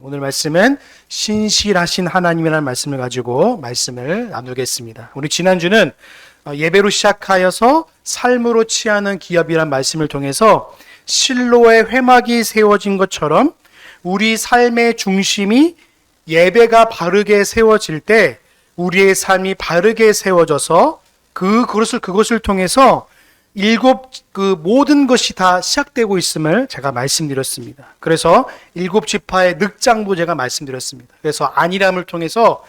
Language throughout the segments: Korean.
오늘 말씀은 신실하신 하나님이라는 말씀을 가지고 말씀을 나누겠습니다. 우리 지난주는 예배로 시작하여서 삶으로 취하는 기업이라는 말씀을 통해서 실로의 회막이 세워진 것처럼 우리 삶의 중심이 예배가 바르게 세워질 때 우리의 삶이 바르게 세워져서 그것을 통해서 모든 것이 다 시작되고 있음을 제가 말씀드렸습니다. 그래서 7지파의 늑장도 제가 말씀드렸습니다. 그래서 안일함을 통해서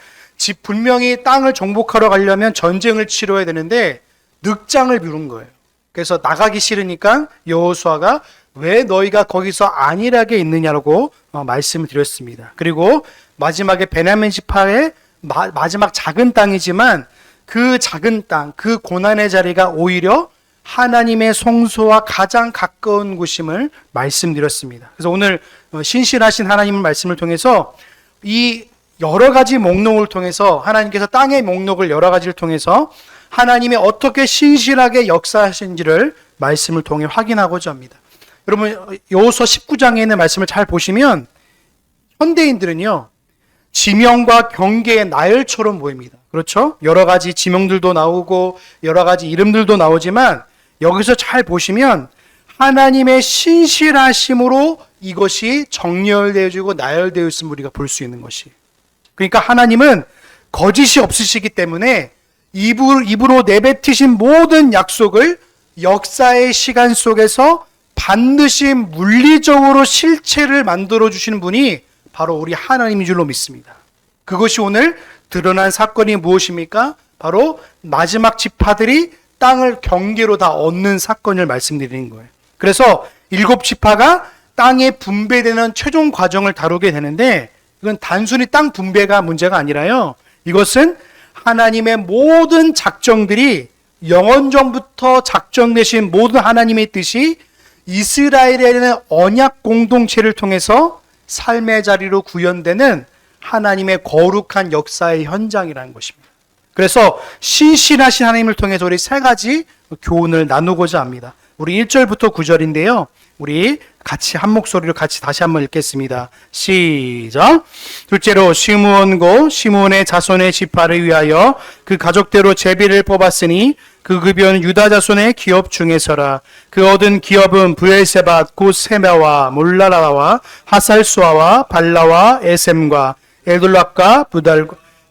분명히 땅을 정복하러 가려면 전쟁을 치러야 되는데 늑장을 비운 거예요. 그래서 나가기 싫으니까 여호수아가 왜 너희가 거기서 안일하게 있느냐고 말씀을 드렸습니다. 그리고 마지막에 베냐민 지파의 마지막 작은 땅이지만 그 작은 땅, 그 고난의 자리가 오히려 하나님의 성소와 가장 가까운 곳임을 말씀드렸습니다. 그래서 오늘 신실하신 하나님의 말씀을 통해서 이 여러 가지 목록을 통해서 하나님께서 땅의 목록을 여러 가지를 통해서 하나님이 어떻게 신실하게 역사하신지를 말씀을 통해 확인하고자 합니다. 여러분 여호수아 19장에 있는 말씀을 잘 보시면 현대인들은요 지명과 경계의 나열처럼 보입니다. 그렇죠? 여러 가지 지명들도 나오고 여러 가지 이름들도 나오지만 여기서 잘 보시면 하나님의 신실하심으로 이것이 정렬되어지고 나열되어 있음을 우리가 볼 수 있는 것이. 그러니까 하나님은 거짓이 없으시기 때문에 입으로 내뱉으신 모든 약속을 역사의 시간 속에서 반드시 물리적으로 실체를 만들어 주시는 분이 바로 우리 하나님인 줄로 믿습니다. 그것이 오늘 드러난 사건이 무엇입니까? 바로 마지막 지파들이 땅을 경계로 다 얻는 사건을 말씀드리는 거예요. 그래서 7지파가 땅에 분배되는 최종 과정을 다루게 되는데 이건 단순히 땅 분배가 문제가 아니라요. 이것은 하나님의 모든 작정들이 영원전부터 작정되신 모든 하나님의 뜻이 이스라엘에는 언약 공동체를 통해서 삶의 자리로 구현되는 하나님의 거룩한 역사의 현장이라는 것입니다. 그래서 신실하신 하나님을 통해서 우리 세 가지 교훈을 나누고자 합니다. 우리 1절부터 9절인데요. 우리 같이 한 목소리로 같이 다시 한번 읽겠습니다. 시작. 둘째로 시므온의 자손의 지파를 위하여 그 가족대로 제비를 뽑았으니 그 급여는 유다 자손의 기업 중에서라. 그 얻은 기업은 브엘세밧 곧 세메와 몰라라와 하살수아와 발라와 에셈과 에돌락과 부달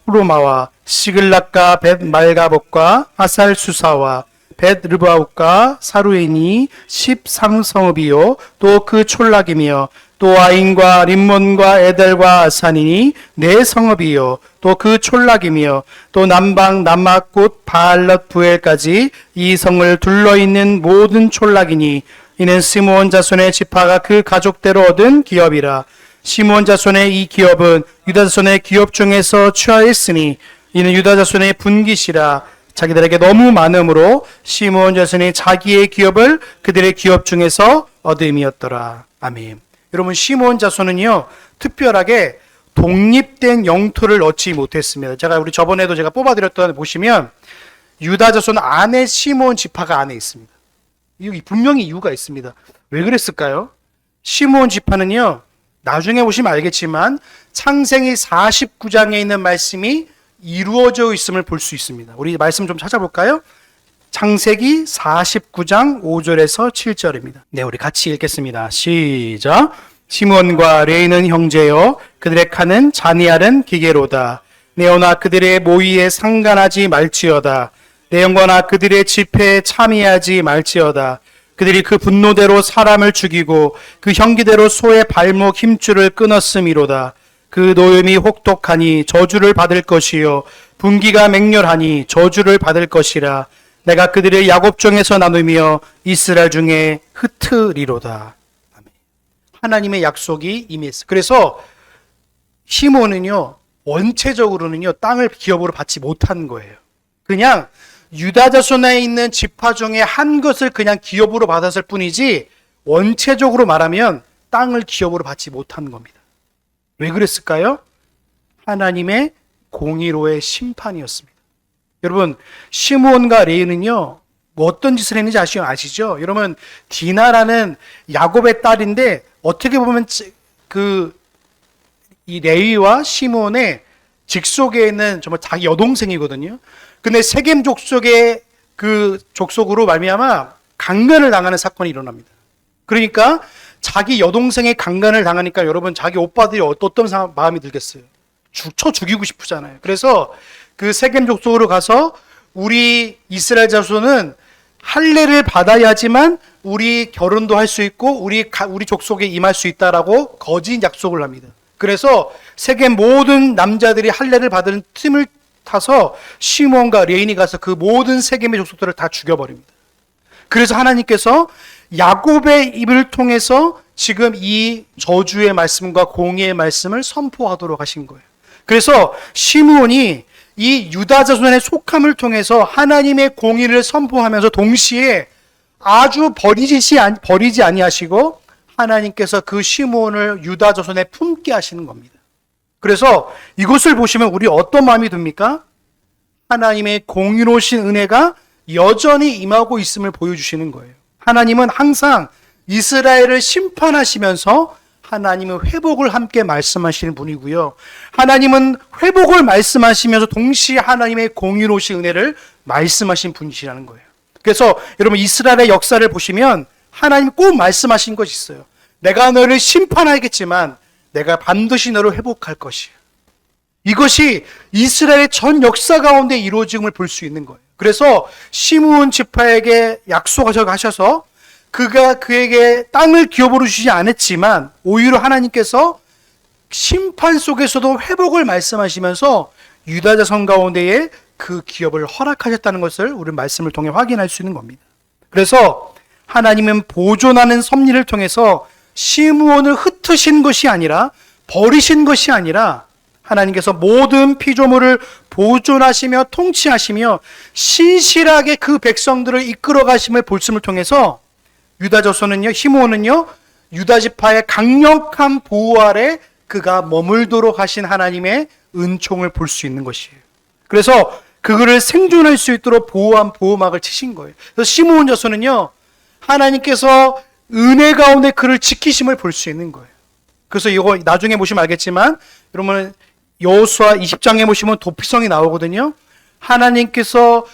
후르마와 시글락과 벳 말가복과 하살수사와 벳 르바욱과 사루엔이 13성읍이요 또 그 촌락이며 또 아인과 림몬과 에델과 아산이니 4성읍이요 또 그 촌락이며 또 남방 남막 곧 바알럿 부엘까지 이 성을 둘러있는 모든 촌락이니 이는 시므온 자손의 지파가 그 가족대로 얻은 기업이라. 시므온 자손의 이 기업은 유다 자손의 기업 중에서 취하였으니 이는 유다 자손의 분깃이라. 자기들에게 너무 많음으로 시므온 자손이 자기의 기업을 그들의 기업 중에서 얻음이었더라. 아멘. 여러분 시므온 자손은요 특별하게 독립된 영토를 얻지 못했습니다. 우리 저번에도 제가 뽑아드렸던 보시면 유다 자손 안에 시므온 지파가 안에 있습니다. 분명히 이유가 있습니다. 왜 그랬을까요? 시므온 지파는요 나중에 보시면 알겠지만 창세기 49장에 있는 말씀이 이루어져 있음을 볼 수 있습니다. 우리 말씀 좀 찾아볼까요? 창세기 49장 5절에서 7절입니다. 네, 우리 같이 읽겠습니다. 시작. 시므온과 레이는 형제여 그들의 칸은 자니알은 기계로다. 네오나 그들의 모의에 상관하지 말지어다. 내 영광아 그들의 집회에 참여하지 말지어다. 그들이 그 분노대로 사람을 죽이고 그 형기대로 소의 발목 힘줄을 끊었음이로다. 그 노염이 혹독하니 저주를 받을 것이요 분기가 맹렬하니 저주를 받을 것이라. 내가 그들의 야곱종에서 나누며 이스라엘 중에 흩으리로다. 아멘. 하나님의 약속이 임했어. 그래서 시므온은요 원체적으로는요 땅을 기업으로 받지 못한 거예요. 그냥 유다 자손에 있는 지파 중에 한 것을 그냥 기업으로 받았을 뿐이지 원체적으로 말하면 땅을 기업으로 받지 못한 겁니다. 왜 그랬을까요? 하나님의 공의로의 심판이었습니다. 여러분 시므온과 레이는요 어떤 짓을 했는지 아시죠? 여러분 디나라는 야곱의 딸인데 어떻게 보면 이 레위와 시므온의 직속에 있는 정말 자기 여동생이거든요. 근데 세겜 족속의 그 족속으로 말미암아 강간을 당하는 사건이 일어납니다. 그러니까 자기 여동생의 강간을 당하니까 여러분 자기 오빠들이 어떤 마음이 들겠어요? 쳐 죽이고 싶잖아요. 그래서 그 세겜 족속으로 가서 우리 이스라엘 자손은 할례를 받아야지만 우리 결혼도 할 수 있고 우리 족속에 임할 수 있다라고 거짓 약속을 합니다. 그래서 세겜 모든 남자들이 할례를 받은 틈을 타서 시므온과 레인이 가서 그 모든 세겜의 족속들을 다 죽여버립니다. 그래서 하나님께서 야곱의 입을 통해서 지금 이 저주의 말씀과 공의의 말씀을 선포하도록 하신 거예요. 그래서 시므온이 이 유다 자손의 속함을 통해서 하나님의 공의를 선포하면서 동시에 아주 버리지 아니하시고 하나님께서 그 시므온을 유다 자손에 품게 하시는 겁니다. 그래서 이것을 보시면 우리 어떤 마음이 듭니까? 하나님의 공의로우신 은혜가 여전히 임하고 있음을 보여주시는 거예요. 하나님은 항상 이스라엘을 심판하시면서 하나님은 회복을 함께 말씀하시는 분이고요. 하나님은 회복을 말씀하시면서 동시에 하나님의 공의로우신 은혜를 말씀하신 분이시라는 거예요. 그래서 여러분 이스라엘의 역사를 보시면 하나님 꼭 말씀하신 것이 있어요. 내가 너를 심판하겠지만 내가 반드시 너를 회복할 것이야. 이것이 이스라엘의 전 역사 가운데 이루어짐을 볼 수 있는 거예요. 그래서 시므온 지파에게 약속하셔서 그가 그에게 땅을 기업으로 주지 않았지만 오히려 하나님께서 심판 속에서도 회복을 말씀하시면서 유다 자손 가운데에 그 기업을 허락하셨다는 것을 우리 말씀을 통해 확인할 수 있는 겁니다. 그래서 하나님은 보존하는 섭리를 통해서 시므온을 흩으신 것이 아니라 버리신 것이 아니라 하나님께서 모든 피조물을 보존하시며 통치하시며 신실하게 그 백성들을 이끌어 가심을 볼씀을 통해서 유다 자손은요, 시므온은요, 유다 지파의 강력한 보호 아래 그가 머물도록 하신 하나님의 은총을 볼 수 있는 것이에요. 그래서 그거를 생존할 수 있도록 보호한 보호막을 치신 거예요. 그래서 시므온 자손은요, 하나님께서 은혜 가운데 그를 지키심을 볼 수 있는 거예요. 그래서 이거 나중에 보시면 알겠지만, 여러분 여호수아 20장에 보시면 도피성이 나오거든요. 하나님께서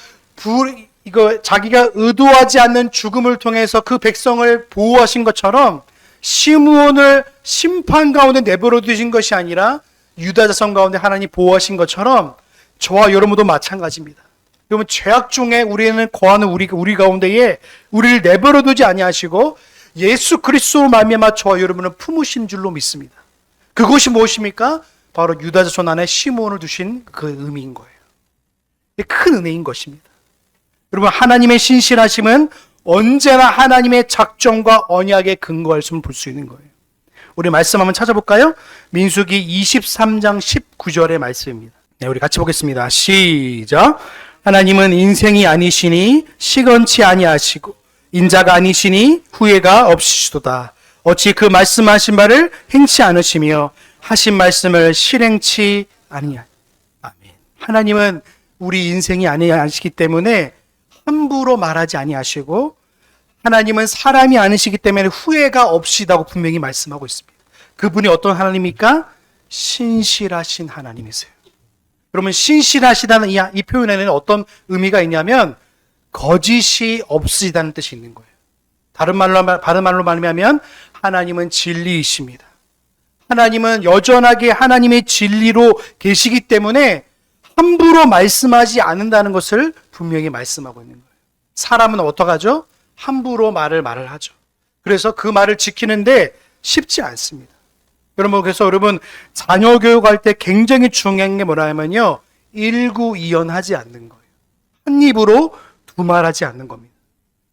자기가 의도하지 않는 죽음을 통해서 그 백성을 보호하신 것처럼 시므온을 심판 가운데 내버려 두신 것이 아니라 유다 자손 가운데 하나님 보호하신 것처럼 저와 여러분도 마찬가지입니다. 여러분 죄악 중에 우리는 거하는 우리 가운데에 우리를 내버려 두지 아니하시고 예수 그리스도 말미암아 저와 여러분을 품으신 줄로 믿습니다. 그것이 무엇입니까? 바로 유다 자손 안에 시므온을 두신 그 의미인 거예요. 큰 은혜인 것입니다. 여러분 하나님의 신실하심은 언제나 하나님의 작정과 언약에 근거할 수 볼 수 있는 거예요. 우리 말씀 한번 찾아볼까요? 민수기 23장 19절의 말씀입니다. 네, 우리 같이 보겠습니다. 시작. 하나님은 인생이 아니시니 시건치 아니하시고 인자가 아니시니 후회가 없으시도다. 어찌 그 말씀하신 바를 행치 않으시며 하신 말씀을 실행치 아니하. 아멘. 하나님은 우리 인생이 아니시기 때문에 함부로 말하지 아니하시고 하나님은 사람이 아니시기 때문에 후회가 없이다고 분명히 말씀하고 있습니다. 그분이 어떤 하나님입니까? 신실하신 하나님이세요. 그러면 신실하시다는 이 표현에는 어떤 의미가 있냐면 거짓이 없으시다는 뜻이 있는 거예요. 다른 말로 말하면 하나님은 진리이십니다. 하나님은 여전하게 하나님의 진리로 계시기 때문에 함부로 말씀하지 않는다는 것을 분명히 말씀하고 있는 거예요. 사람은 어떡하죠? 함부로 말을 하죠. 그래서 그 말을 지키는데 쉽지 않습니다. 그래서 여러분 자녀 교육할 때 굉장히 중요한 게 뭐냐면요, 일구이연하지 않는 거예요. 한 입으로 두 말하지 않는 겁니다.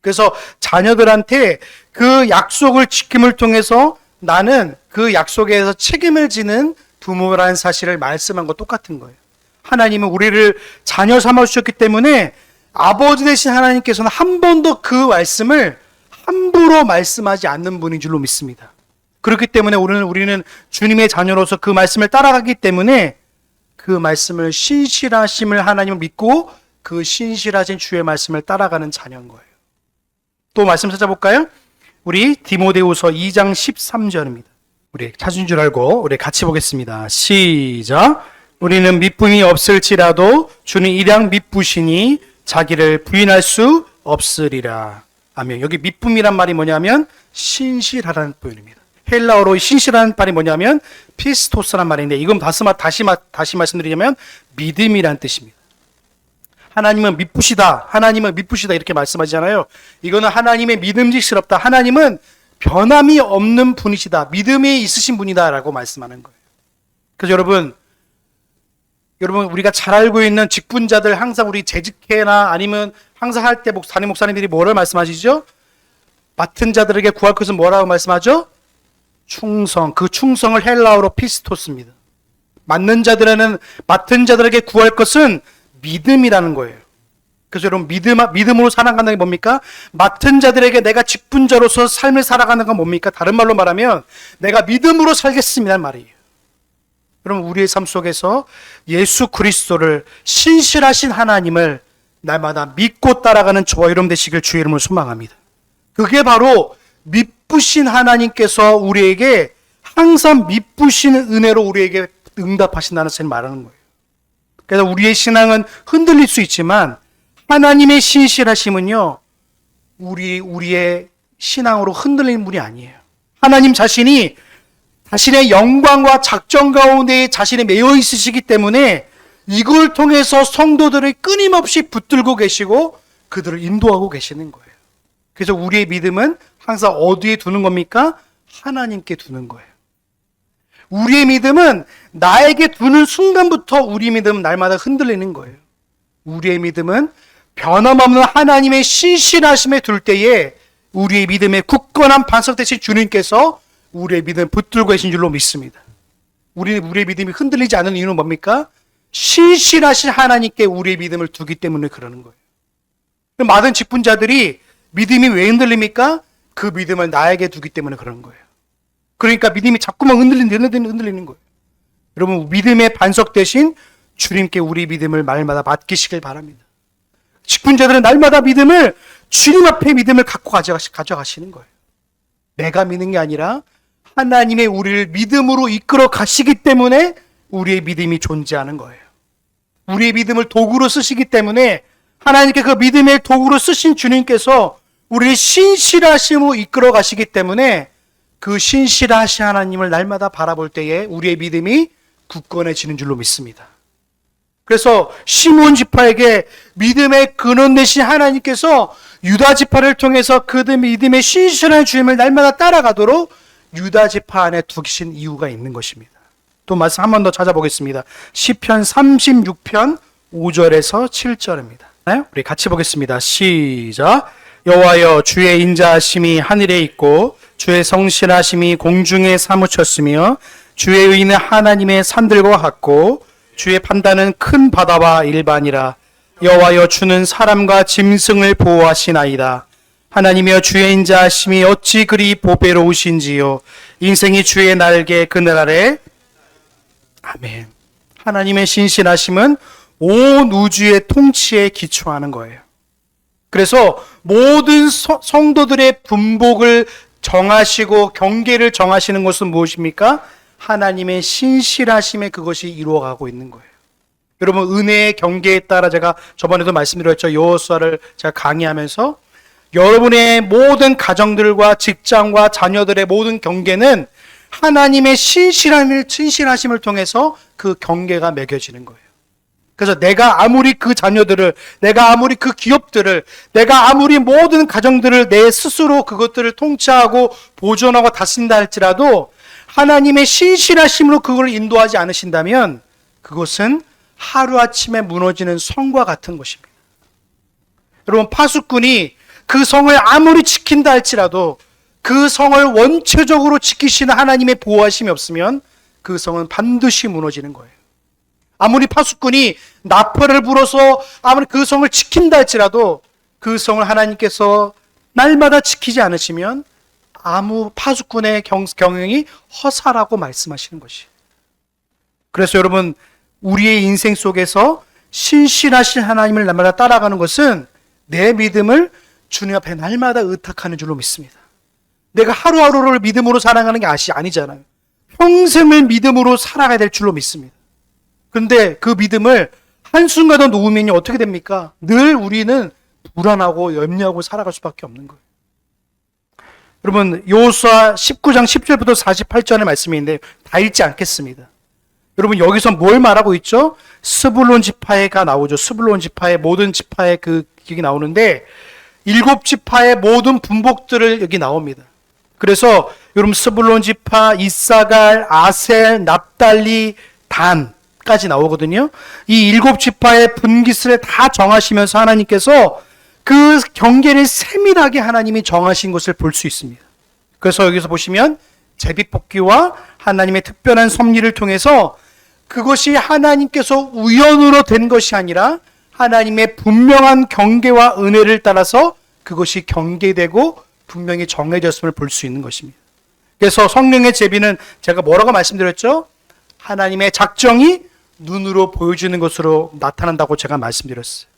그래서 자녀들한테 그 약속을 지킴을 통해서 나는 그 약속에서 책임을 지는 부모라는 사실을 말씀한 거 똑같은 거예요. 하나님은 우리를 자녀 삼아 주셨기 때문에 아버지 되신 하나님께서는 한 번도 그 말씀을 함부로 말씀하지 않는 분인 줄로 믿습니다. 그렇기 때문에 우리는 주님의 자녀로서 그 말씀을 따라가기 때문에 그 말씀을 신실하심을 하나님을 믿고 그 신실하신 주의 말씀을 따라가는 자녀인 거예요. 또 말씀 찾아볼까요? 우리 디모데후서 2장 13절입니다. 우리 찾은 줄 알고 우리 같이 보겠습니다. 시작. 우리는 미쁨이 없을지라도 주는 일양 미쁘시니 자기를 부인할 수 없으리라. 아멘. 여기 미쁨이란 말이 뭐냐면 신실하라는 표현입니다. 헬라어로 신실한 말이 뭐냐면 피스토스란 말인데, 이건 다시 말씀드리자면 믿음이란 뜻입니다. 하나님은 미쁘시다, 하나님은 미쁘시다 이렇게 말씀하시잖아요. 이거는 하나님의 믿음직스럽다, 하나님은 변함이 없는 분이시다, 믿음이 있으신 분이다라고 말씀하는 거예요. 그래서 여러분 우리가 잘 알고 있는 직분자들, 항상 우리 재직회나 아니면 항상 할 때 담임 목사님들이 뭐를 말씀하시죠? 맡은 자들에게 구할 것은 뭐라고 말씀하죠? 충성. 그 충성을 헬라어로 피스토스입니다. 맡은 자들에게 구할 것은 믿음이라는 거예요. 그래서 여러분 믿음으로 살아가는 게 뭡니까? 맡은 자들에게 내가 직분자로서 삶을 살아가는 건 뭡니까? 다른 말로 말하면 내가 믿음으로 살겠습니다는 말이에요. 여러분 우리의 삶 속에서 예수 그리스도를, 신실하신 하나님을 날마다 믿고 따라가는 저와 여러분 되시길 주의 이름으로 소망합니다. 그게 바로 미쁘신 하나님께서 우리에게 항상 미쁘신 은혜로 우리에게 응답하신다는 것을 말하는 거예요. 그래서 우리의 신앙은 흔들릴 수 있지만 하나님의 신실하심은요, 우리의 신앙으로 흔들리는 분이 아니에요. 하나님 자신이 자신의 영광과 작정 가운데 자신이 매여 있으시기 때문에 이걸 통해서 성도들을 끊임없이 붙들고 계시고 그들을 인도하고 계시는 거예요. 그래서 우리의 믿음은 항상 어디에 두는 겁니까? 하나님께 두는 거예요. 우리의 믿음은 나에게 두는 순간부터 우리의 믿음은 날마다 흔들리는 거예요. 우리의 믿음은 변함없는 하나님의 신실하심에 둘 때에 우리의 믿음의 굳건한 반석 되신 주님께서 우리의 믿음을 붙들고 계신 줄로 믿습니다. 우리의 믿음이 흔들리지 않는 이유는 뭡니까? 신실하신 하나님께 우리의 믿음을 두기 때문에 그러는 거예요. 많은 직분자들이 믿음이 왜 흔들립니까? 그 믿음을 나에게 두기 때문에 그러는 거예요. 그러니까 믿음이 자꾸만 흔들리는 거예요. 여러분 믿음의 반석 대신 주님께 우리 믿음을 날마다 맡기시길 바랍니다. 직분자들은 날마다 믿음을, 주님 앞에 믿음을 갖고 가져가시는 거예요. 내가 믿는 게 아니라 하나님의 우리를 믿음으로 이끌어 가시기 때문에 우리의 믿음이 존재하는 거예요. 우리의 믿음을 도구로 쓰시기 때문에 하나님께 그 믿음의 도구로 쓰신 주님께서 우리를 신실하심으로 이끌어 가시기 때문에 그 신실하신 하나님을 날마다 바라볼 때에 우리의 믿음이 굳건해지는 줄로 믿습니다. 그래서 시몬 지파에게 믿음의 근원 되신 하나님께서 유다 지파를 통해서 그들 믿음의 신실한 주님을 날마다 따라가도록 유다 지파 안에 두신 이유가 있는 것입니다. 또 말씀 한 번 더 찾아보겠습니다. 시편 36편 5절에서 7절입니다. 우리 같이 보겠습니다. 시작. 여호와여, 주의 인자하심이 하늘에 있고 주의 성실하심이 공중에 사무쳤으며 주의 의는 하나님의 산들과 같고 주의 판단은 큰 바다와 일반이라. 여호와여, 주는 사람과 짐승을 보호하시나이다. 하나님이여, 주의 인자하심이 어찌 그리 보배로우신지요. 인생이 주의 날개 그늘 아래. 아멘. 하나님의 신실하심은 온 우주의 통치에 기초하는 거예요. 그래서 모든 성도들의 분복을 정하시고 경계를 정하시는 것은 무엇입니까? 하나님의 신실하심에 그것이 이루어가고 있는 거예요. 여러분 은혜의 경계에 따라, 제가 저번에도 말씀드렸죠. 여호수아를 제가 강의하면서 여러분의 모든 가정들과 직장과 자녀들의 모든 경계는 하나님의 신실하심을 통해서 그 경계가 매겨지는 거예요. 그래서 내가 아무리 그 자녀들을, 내가 아무리 그 기업들을, 내가 아무리 모든 가정들을 내 스스로 그것들을 통치하고 보존하고 다스린다 할지라도 하나님의 신실하심으로 그걸 인도하지 않으신다면 그것은 하루아침에 무너지는 성과 같은 것입니다. 여러분 파수꾼이 그 성을 아무리 지킨다 할지라도 그 성을 원체적으로 지키시는 하나님의 보호하심이 없으면 그 성은 반드시 무너지는 거예요. 아무리 파수꾼이 나팔을 불어서 아무리 그 성을 지킨다 할지라도 그 성을 하나님께서 날마다 지키지 않으시면 아무 파수꾼의 경영이 허사라고 말씀하시는 것이에요. 그래서 여러분 우리의 인생 속에서 신실하신 하나님을 날마다 따라가는 것은 내 믿음을 주님 앞에 날마다 의탁하는 줄로 믿습니다. 내가 하루하루를 믿음으로 살아가는 게 아니잖아요. 평생을 믿음으로 살아가야 될 줄로 믿습니다. 그런데 그 믿음을 한순간도 놓으면 어떻게 됩니까? 늘 우리는 불안하고 염려하고 살아갈 수밖에 없는 거예요. 여러분, 여호수아 19장 10절부터 48절의 말씀인데 다 읽지 않겠습니다. 여러분, 여기서 뭘 말하고 있죠? 스불론 지파가 나오죠. 스불론 지파의 모든 지파의 그 기억이 나오는데 7지파의 모든 분복들을 여기 나옵니다. 그래서 여러분, 스불론 지파, 이사갈, 아셀, 납달리, 단까지 나오거든요. 이 7지파의 분깃을 다 정하시면서 하나님께서 그 경계를 세밀하게 하나님이 정하신 것을 볼 수 있습니다. 그래서 여기서 보시면 제비뽑기와 하나님의 특별한 섭리를 통해서 그것이 하나님께서 우연으로 된 것이 아니라 하나님의 분명한 경계와 은혜를 따라서 그것이 경계되고 분명히 정해졌음을 볼 수 있는 것입니다. 그래서 성령의 제비는 제가 뭐라고 말씀드렸죠? 하나님의 작정이 눈으로 보여주는 것으로 나타난다고 제가 말씀드렸어요.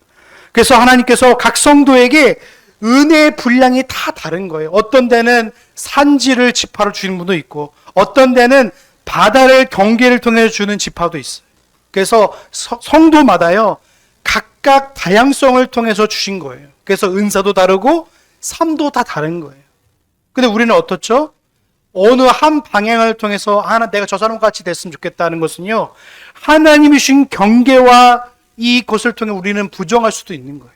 그래서 하나님께서 각 성도에게 은혜의 분량이 다 다른 거예요. 어떤 데는 산지를 지파로 주는 분도 있고 어떤 데는 바다를 경계를 통해 주는 지파도 있어요. 그래서 성도마다요 각각 다양성을 통해서 주신 거예요. 그래서 은사도 다르고 삶도 다 다른 거예요. 근데 우리는 어떻죠? 어느 한 방향을 통해서 내가 저 사람과 같이 됐으면 좋겠다는 것은요 하나님이 주신 경계와 이것을 통해 우리는 부정할 수도 있는 거예요.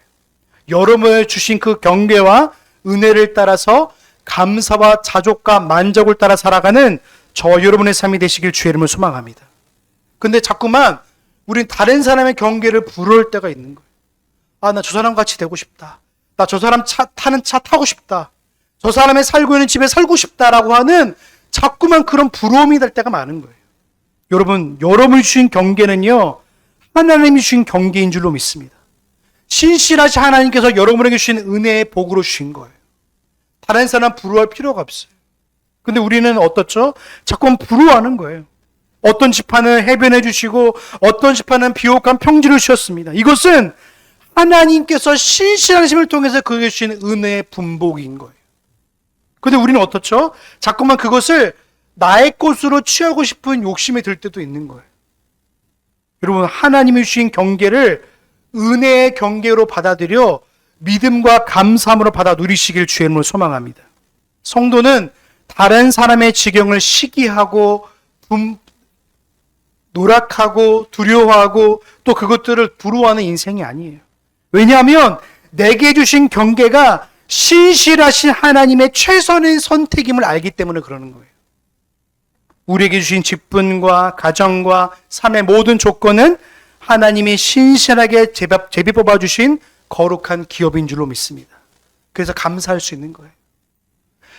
여러분을 주신 그 경계와 은혜를 따라서 감사와 자족과 만족을 따라 살아가는 저 여러분의 삶이 되시길 주의 이름으로 소망합니다. 근데 자꾸만 우린 다른 사람의 경계를 부러울 때가 있는 거예요. 나 저 사람 같이 되고 싶다. 나 저 사람 타는 차 타고 싶다. 저 사람의 살고 있는 집에 살고 싶다라고 하는 자꾸만 그런 부러움이 될 때가 많은 거예요. 여러분이 주신 경계는요 하나님이 주신 경계인 줄로 믿습니다. 신실하신 하나님께서 여러분에게 주신 은혜의 복으로 주신 거예요. 다른 사람 부러워할 필요가 없어요. 근데 우리는 어떻죠? 자꾸 부러워하는 거예요. 어떤 지파는 해변해 주시고 어떤 지파는 비옥한 평지를 주셨습니다. 이것은 하나님께서 신실하심을 통해서 그에게 주신 은혜의 분복인 거예요. 근데 우리는 어떻죠? 자꾸만 그것을 나의 것으로 취하고 싶은 욕심이 들 때도 있는 거예요. 여러분, 하나님이 주신 경계를 은혜의 경계로 받아들여 믿음과 감사함으로 받아 누리시길 주의 이름으로 소망합니다. 성도는 다른 사람의 지경을 시기하고 노락하고 두려워하고 또 그것들을 부러워하는 인생이 아니에요. 왜냐하면 내게 주신 경계가 신실하신 하나님의 최선의 선택임을 알기 때문에 그러는 거예요. 우리에게 주신 직분과 가정과 삶의 모든 조건은 하나님이 신실하게 제비 뽑아주신 거룩한 기업인 줄로 믿습니다. 그래서 감사할 수 있는 거예요.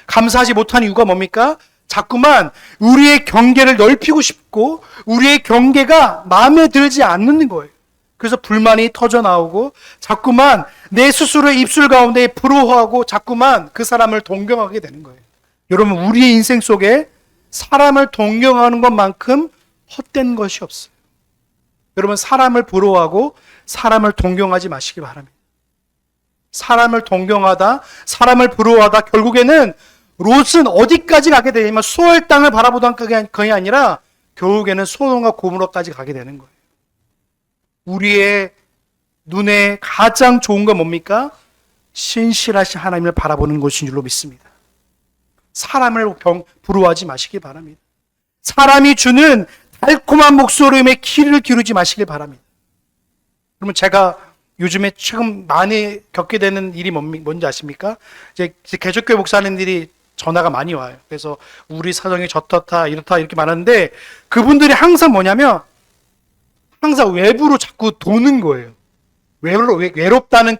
감사하지 못하는 이유가 뭡니까? 자꾸만 우리의 경계를 넓히고 싶고 우리의 경계가 마음에 들지 않는 거예요. 그래서 불만이 터져 나오고 자꾸만 내 스스로의 입술 가운데 부러워하고 자꾸만 그 사람을 동경하게 되는 거예요. 여러분, 우리의 인생 속에 사람을 동경하는 것만큼 헛된 것이 없어요. 여러분, 사람을 부러워하고 사람을 동경하지 마시기 바랍니다. 사람을 동경하다, 사람을 부러워하다 결국에는 롯은 어디까지 가게 되냐면 수월 땅을 바라보던 그게 아니라 결국에는 소돔과 고모라까지 가게 되는 거예요. 우리의 눈에 가장 좋은 건 뭡니까? 신실하신 하나님을 바라보는 것인 줄로 믿습니다. 사람을 부러워하지 마시기 바랍니다. 사람이 주는 달콤한 목소리에 귀를 기울이지 마시길 바랍니다. 그러면 제가 요즘에 최근 많이 겪게 되는 일이 뭔지 아십니까? 이제 개척교회 목사님들이 전화가 많이 와요. 그래서 우리 사정이 저렇다 이렇다 이렇게 말하는데 그분들이 항상 뭐냐면 항상 외부로 자꾸 도는 거예요. 외롭다는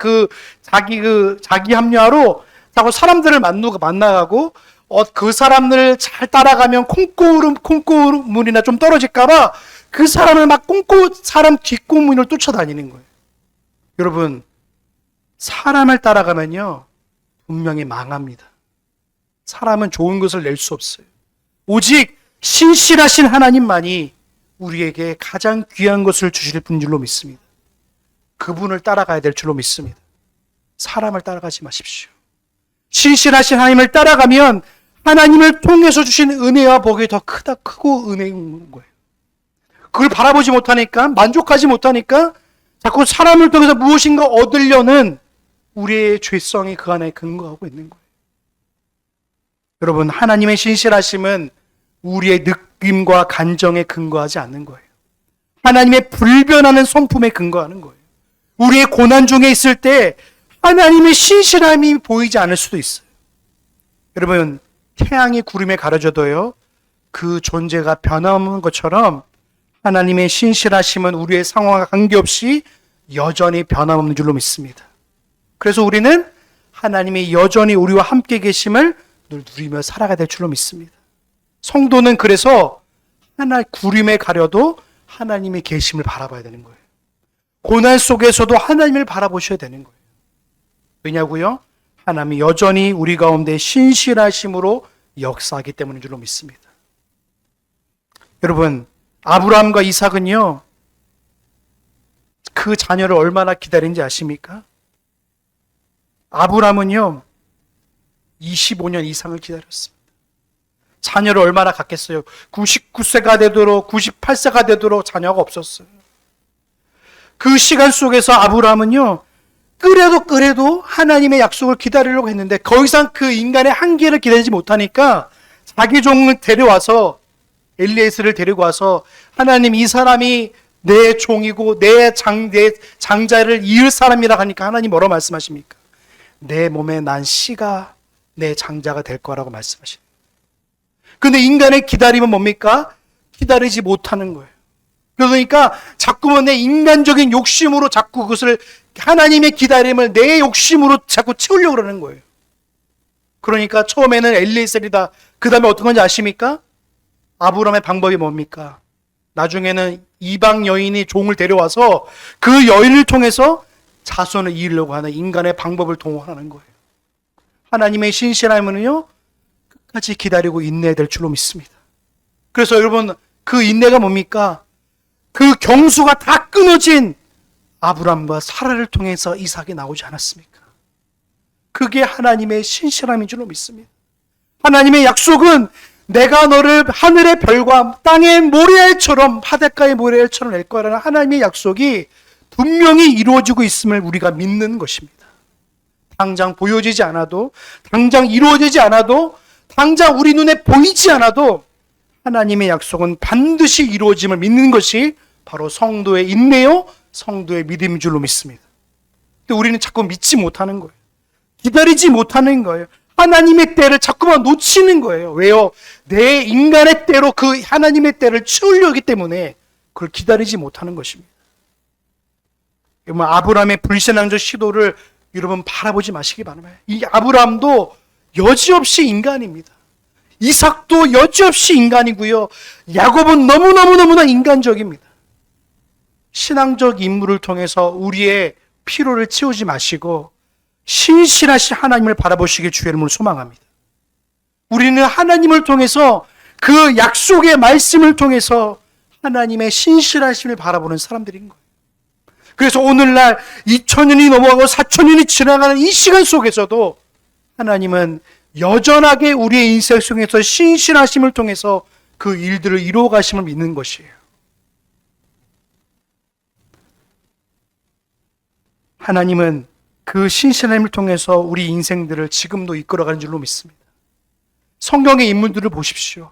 자기 합리화로 자꾸 사람들을 만나가고 그 사람들을 잘 따라가면 콩고물이나 좀 떨어질까봐 그 사람을 막 사람 뒷공문을 쫓아다니는 거예요. 여러분, 사람을 따라가면요 분명히 망합니다. 사람은 좋은 것을 낼 수 없어요. 오직 신실하신 하나님만이 우리에게 가장 귀한 것을 주실 분 줄로 믿습니다. 그분을 따라가야 될 줄로 믿습니다. 사람을 따라가지 마십시오. 신실하신 하나님을 따라가면 하나님을 통해서 주신 은혜와 복이 더 크고 은혜인 거예요. 그걸 바라보지 못하니까, 만족하지 못하니까 자꾸 사람을 통해서 무엇인가 얻으려는 우리의 죄성이 그 안에 근거하고 있는 거예요. 여러분, 하나님의 신실하심은 우리의 느낌과 감정에 근거하지 않는 거예요. 하나님의 불변하는 성품에 근거하는 거예요. 우리의 고난 중에 있을 때 하나님의 신실함이 보이지 않을 수도 있어요. 여러분, 태양이 구름에 가려져도요, 그 존재가 변함없는 것처럼 하나님의 신실하심은 우리의 상황과 관계없이 여전히 변함없는 줄로 믿습니다. 그래서 우리는 하나님이 여전히 우리와 함께 계심을 늘 누리며 살아가야 될 줄로 믿습니다. 성도는 그래서 하나 구름에 가려도 하나님의 계심을 바라봐야 되는 거예요. 고난 속에서도 하나님을 바라보셔야 되는 거예요. 왜냐고요? 하나님이 여전히 우리 가운데 신실하심으로 역사하기 때문인 줄로 믿습니다. 여러분, 아브라함과 이삭은요, 그 자녀를 얼마나 기다린지 아십니까? 아브라함은요, 25년 이상을 기다렸습니다. 자녀를 얼마나 갖겠어요? 99세가 되도록, 98세가 되도록 자녀가 없었어요. 그 시간 속에서 아브라함은요, 끓여도 하나님의 약속을 기다리려고 했는데 더 이상 그 인간의 한계를 기다리지 못하니까 자기 종을 데려와서, 엘리에스를 데리고 와서, 하나님, 이 사람이 내 종이고 내 장자를 이을 사람이라 하니까 하나님 뭐라고 말씀하십니까? 내 몸에 난 씨가 내 장자가 될 거라고 말씀하십니다. 근데 인간의 기다림은 뭡니까? 기다리지 못하는 거예요. 그러니까 자꾸만 내 인간적인 욕심으로 자꾸 그것을, 하나님의 기다림을 내 욕심으로 자꾸 채우려고 그러는 거예요. 그러니까 처음에는 엘리에셀이다. 그 다음에 어떤 건지 아십니까? 아브라함의 방법이 뭡니까? 나중에는 이방 여인이 종을 데려와서 그 여인을 통해서 자손을 이으려고 하는 인간의 방법을 동원하는 거예요. 하나님의 신실함은요, 끝까지 기다리고 인내해야 될 줄로 믿습니다. 그래서 여러분, 그 인내가 뭡니까? 그 경수가 다 끊어진 아브라함과 사라를 통해서 이삭이 나오지 않았습니까? 그게 하나님의 신실함인 줄로 믿습니다. 하나님의 약속은 내가 너를 하늘의 별과 땅의 모래알처럼, 바닷가의 모래알처럼 낼 거라는 하나님의 약속이 분명히 이루어지고 있음을 우리가 믿는 것입니다. 당장 보여지지 않아도, 당장 이루어지지 않아도, 당장 우리 눈에 보이지 않아도 하나님의 약속은 반드시 이루어짐을 믿는 것이 바로 성도의 인내요, 성도의 믿음인 줄로 믿습니다. 근데 우리는 자꾸 믿지 못하는 거예요. 기다리지 못하는 거예요. 하나님의 때를 자꾸만 놓치는 거예요. 왜요? 내 인간의 때로 그 하나님의 때를 채우려 하기 때문에 그걸 기다리지 못하는 것입니다. 여러분, 아브라함의 불신앙적 시도를 여러분 바라보지 마시기 바랍니다. 이 아브라함도 여지없이 인간입니다. 이삭도 여지없이 인간이고요. 야곱은 너무나 인간적입니다. 신앙적 인물을 통해서 우리의 피로를 채우지 마시고 신실하신 하나님을 바라보시길 주의 이름으로 소망합니다. 우리는 하나님을 통해서, 그 약속의 말씀을 통해서 하나님의 신실하심을 바라보는 사람들인 거예요. 그래서 오늘날 2000년이 넘어가고 4000년이 지나가는 이 시간 속에서도 하나님은 여전하게 우리의 인생 속에서 신실하심을 통해서 그 일들을 이루어 가심을 믿는 것이에요. 하나님은 그 신실함을 통해서 우리 인생들을 지금도 이끌어가는 줄로 믿습니다. 성경의 인물들을 보십시오.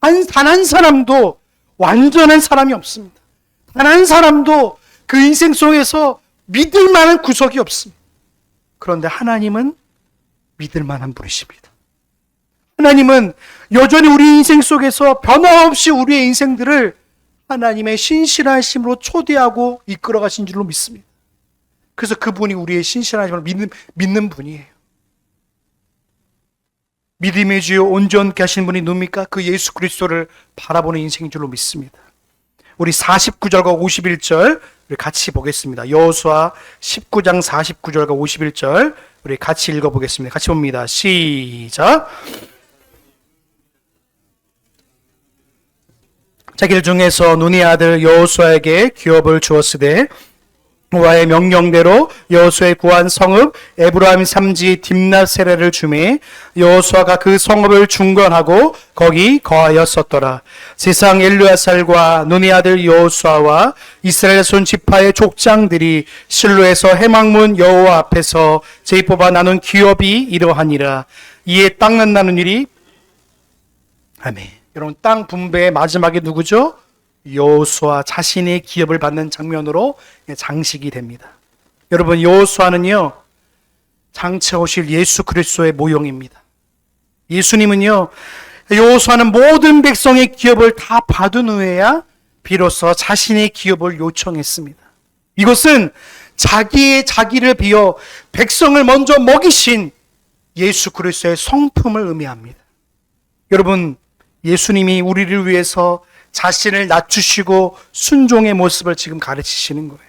단 한 사람도 완전한 사람이 없습니다. 단 한 사람도 그 인생 속에서 믿을 만한 구석이 없습니다. 그런데 하나님은 믿을 만한 분이십니다. 하나님은 여전히 우리 인생 속에서 변함없이 우리의 인생들을 하나님의 신실하심으로 초대하고 이끌어 가신 줄로 믿습니다. 그래서 그분이 우리의 신실하심을 믿는 분이에요. 믿음의 주요 온전케 하신 분이 누굽니까? 그 예수 그리스도를 바라보는 인생인 줄로 믿습니다. 우리 49절과 51절 우리 같이 보겠습니다. 여호수아 19장 49절과 51절 우리 같이 읽어보겠습니다. 같이 봅니다. 시작. 자기들 중에서 눈의 아들 여호수아에게 기업을 주었으되 여호와의 명령대로 여호수아의 구한 성읍 에브라임 산지 딥나세라를 주매 여호수아가 그 성읍을 중건하고 거기 거하였었더라. 세상 엘르아살과 눈의 아들 여호수아와 이스라엘 손 지파의 족장들이 실로에서 해망문 여호와 앞에서 제비 뽑아 나눈 기업이 이러하니라. 이에 땅은 나눈 일이 아멘. 여러분, 땅 분배의 마지막에 누구죠? 여호수아 자신의 기업을 받는 장면으로 장식이 됩니다. 여러분, 여호수아는요 장차 오실 예수 그리스도의 모형입니다. 예수님은요, 여호수아는 모든 백성의 기업을 다 받은 후에야 비로소 자신의 기업을 요청했습니다. 이것은 자기를 비워 백성을 먼저 먹이신 예수 그리스도의 성품을 의미합니다. 여러분, 예수님이 우리를 위해서 자신을 낮추시고 순종의 모습을 지금 가르치시는 거예요.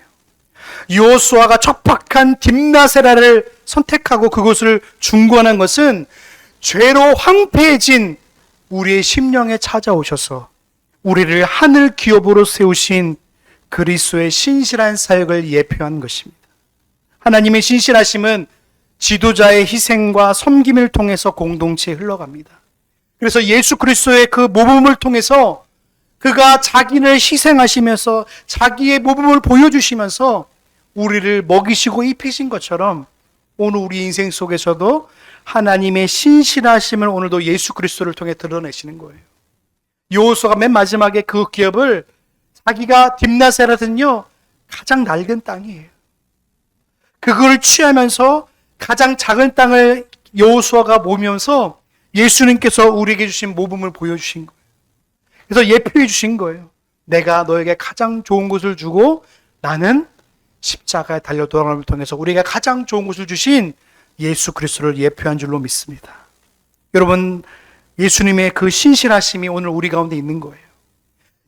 여호수아가 척박한 딥나세라를 선택하고 그곳을 중건한 것은 죄로 황폐해진 우리의 심령에 찾아오셔서 우리를 하늘 기업으로 세우신 그리스도의 신실한 사역을 예표한 것입니다. 하나님의 신실하심은 지도자의 희생과 섬김을 통해서 공동체에 흘러갑니다. 그래서 예수 그리스도의 그 모범을 통해서 그가 자기를 희생하시면서 자기의 모범을 보여주시면서 우리를 먹이시고 입히신 것처럼 오늘 우리 인생 속에서도 하나님의 신실하심을 오늘도 예수 그리스도를 통해 드러내시는 거예요. 여호수아가 맨 마지막에 그 기업을 자기가 딥나세라는요 가장 낡은 땅이에요. 그걸 취하면서 가장 작은 땅을 여호수아가 모면서 예수님께서 우리에게 주신 모범을 보여주신 거예요. 그래서 예표해 주신 거예요. 내가 너에게 가장 좋은 것을 주고 나는 십자가에 달려 돌아감을 통해서 우리가 가장 좋은 것을 주신 예수 그리스도를 예표한 줄로 믿습니다. 여러분, 예수님의 그 신실하심이 오늘 우리 가운데 있는 거예요.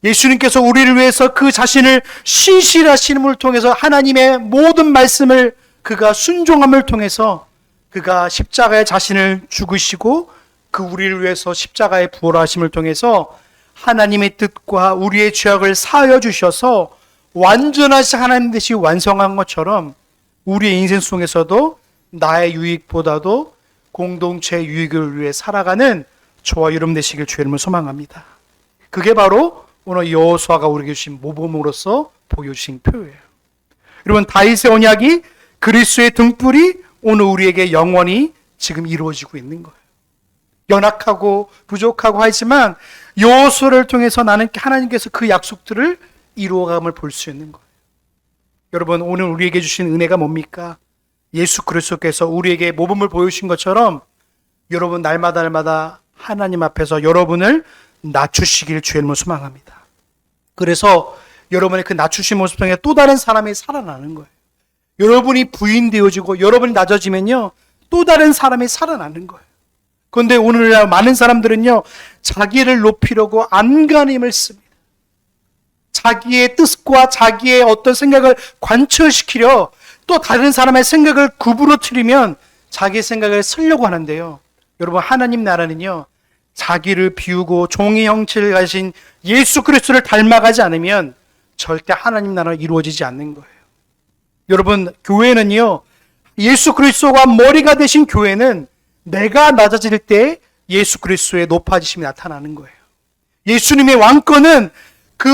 예수님께서 우리를 위해서 그 자신을 신실하심을 통해서 하나님의 모든 말씀을 그가 순종함을 통해서 그가 십자가에 자신을 죽으시고 그 우리를 위해서 십자가의 부활하심을 통해서 하나님의 뜻과 우리의 죄악을 사하여 주셔서 완전하신 하나님 대신 완성한 것처럼 우리의 인생 속에서도 나의 유익보다도 공동체의 유익을 위해 살아가는 저와 여러분 되시길 주의 이름으로 소망합니다. 그게 바로 오늘 여호수아가 우리에게 주신 모범으로서 보여주신 표예요. 여러분, 다윗의 언약이 그리스도의 등불이 오늘 우리에게 영원히 지금 이루어지고 있는 거예요. 연약하고 부족하고 하지만 여호수아를 통해서 나는 하나님께서 그 약속들을 이루어감을 볼 수 있는 거예요. 여러분, 오늘 우리에게 주신 은혜가 뭡니까? 예수 그리스도께서 우리에게 모범을 보여주신 것처럼 여러분 날마다 하나님 앞에서 여러분을 낮추시길 주의 이름으로 소망합니다. 그래서 여러분의 그 낮추신 모습 통해 또 다른 사람이 살아나는 거예요. 여러분이 부인되어지고 여러분이 낮아지면요 또 다른 사람이 살아나는 거예요. 그런데 오늘날 많은 사람들은요 자기를 높이려고 안간힘을 씁니다. 자기의 뜻과 자기의 어떤 생각을 관철시키려 또 다른 사람의 생각을 구부러뜨리면 자기 생각을 쓰려고 하는데요. 여러분, 하나님 나라는요 자기를 비우고 종의 형체를 가진 예수 그리스도를 닮아가지 않으면 절대 하나님 나라가 이루어지지 않는 거예요. 여러분, 교회는요 예수 그리스도가 머리가 되신 교회는 내가 낮아질 때 예수 그리스도의 높아지심이 나타나는 거예요. 예수님의 왕권은 그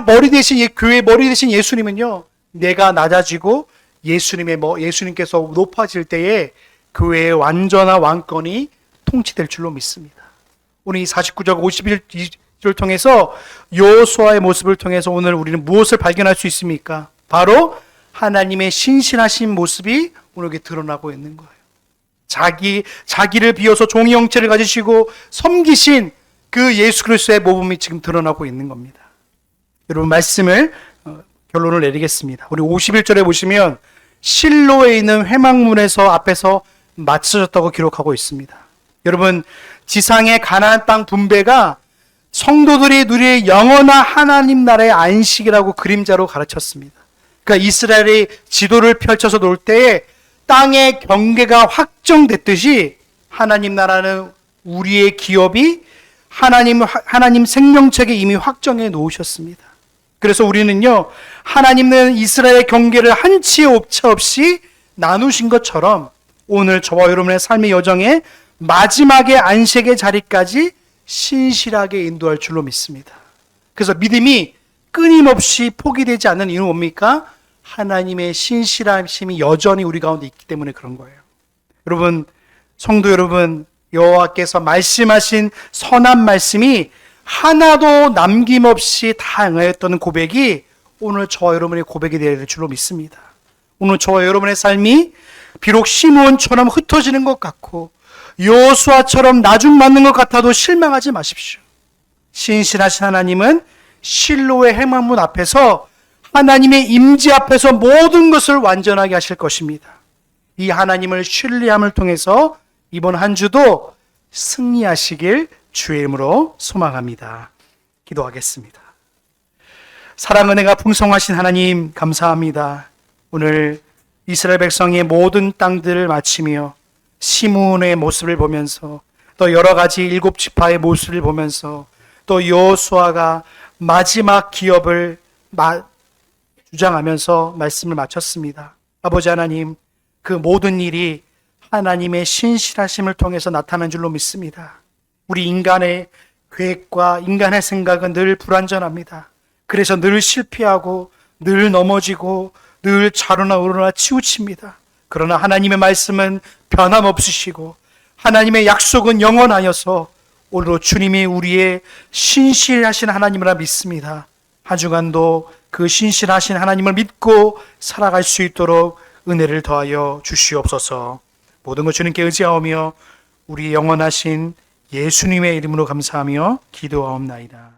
머리 대신 교회의 머리 대신 예수님은요 내가 낮아지고 예수님께서 높아질 때에 교회의 완전한 왕권이 통치될 줄로 믿습니다. 오늘 이 49절 51절을 통해서 여호수아의 모습을 통해서 오늘 우리는 무엇을 발견할 수 있습니까? 바로 하나님의 신실하신 모습이 오늘 여기 드러나고 있는 거예요. 자기를 비워서 종의 형체를 가지시고 섬기신 그 예수 그리스도의 모범이 지금 드러나고 있는 겁니다. 여러분, 말씀을 결론을 내리겠습니다. 우리 51절에 보시면 실로에 있는 회막문에서 앞에서 맞춰졌다고 기록하고 있습니다. 여러분, 지상의 가나안 땅 분배가 성도들이 누릴 영원한 하나님 나라의 안식이라고 그림자로 가르쳤습니다. 그러니까 이스라엘이 지도를 펼쳐서 놓을 때에 땅의 경계가 확정됐듯이 하나님 나라는 우리의 기업이 하나님 생명책에 이미 확정해 놓으셨습니다. 그래서 우리는요, 하나님은 이스라엘 경계를 한치 오차 없이 나누신 것처럼 오늘 저와 여러분의 삶의 여정에 마지막의 안식의 자리까지 신실하게 인도할 줄로 믿습니다. 그래서 믿음이 끊임없이 포기되지 않는 이유는 뭡니까? 하나님의 신실하심이 여전히 우리 가운데 있기 때문에 그런 거예요. 여러분, 성도 여러분, 여호와께서 말씀하신 선한 말씀이 하나도 남김없이 다 응하였다는 고백이 오늘 저와 여러분의 고백이 될 줄로 믿습니다. 오늘 저와 여러분의 삶이 비록 시므온처럼 흩어지는 것 같고 여호수아처럼 나중맞는 것 같아도 실망하지 마십시오. 신실하신 하나님은 실로의 해만문 앞에서 하나님의 임재 앞에서 모든 것을 완전하게 하실 것입니다. 이 하나님을 신뢰함을 통해서 이번 한 주도 승리하시길 주의 이름으로 소망합니다. 기도하겠습니다. 사랑 은혜가 풍성하신 하나님 감사합니다. 오늘 이스라엘 백성의 모든 땅들을 마치며 시므온의 모습을 보면서 또 여러 가지 일곱 지파의 모습을 보면서 또 여호수아가 마지막 기업을 주장하면서 말씀을 마쳤습니다. 아버지 하나님, 그 모든 일이 하나님의 신실하심을 통해서 나타난 줄로 믿습니다. 우리 인간의 계획과 인간의 생각은 늘 불완전합니다. 그래서 늘 실패하고 늘 넘어지고 늘 좌로나 우로나 치우칩니다. 그러나 하나님의 말씀은 변함없으시고 하나님의 약속은 영원하여서 오늘도 주님이 우리의 신실하신 하나님이라 믿습니다. 한 주간도 그 신실하신 하나님을 믿고 살아갈 수 있도록 은혜를 더하여 주시옵소서. 모든 것 주님께 의지하오며 우리 영원하신 예수님의 이름으로 감사하며 기도하옵나이다.